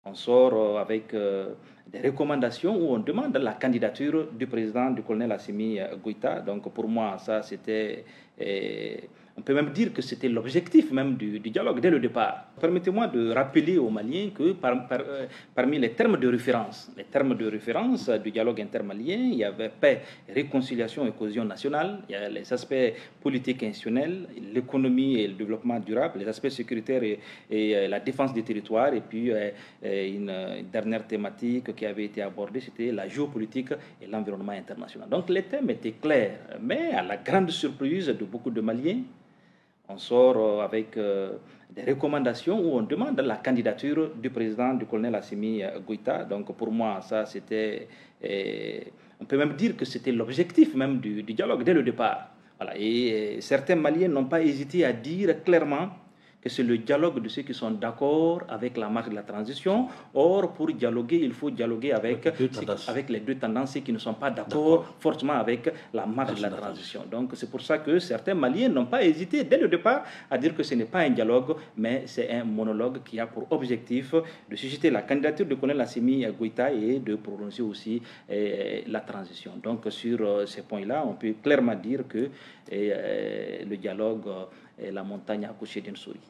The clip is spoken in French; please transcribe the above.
On sort avec des recommandations où on demande la candidature du président du colonel Assimi Goïta. Donc pour moi, ça c'était, on peut même dire que c'était l'objectif même du dialogue dès le départ. Permettez-moi de rappeler aux Maliens que parmi les termes de référence du dialogue intermalien, il y avait paix, réconciliation et cohésion nationale, il y a les aspects politiques et institutionnels, l'économie et le développement durable, les aspects sécuritaires et la défense des territoires, et puis une dernière thématique qui avait été abordée, c'était la géopolitique et l'environnement international. Donc les thèmes étaient clairs, mais à la grande surprise de beaucoup de Maliens, on sort avec des recommandations où on demande la candidature du président du colonel Assimi Goïta. Donc pour moi, ça c'était, on peut même dire que c'était l'objectif même du dialogue dès le départ. Voilà. Et certains Maliens n'ont pas hésité à dire clairement que c'est le dialogue de ceux qui sont d'accord avec la marche de la transition. Or, pour dialoguer, il faut dialoguer avec les deux tendances qui ne sont pas d'accord fortement avec la marche de la transition. Donc, c'est pour ça que certains Maliens n'ont pas hésité dès le départ à dire que ce n'est pas un dialogue, mais c'est un monologue qui a pour objectif de susciter la candidature de colonel Assimi Goïta et de prononcer aussi la transition. Donc, sur ces points-là, on peut clairement dire que le dialogue est la montagne accouchée d'une souris.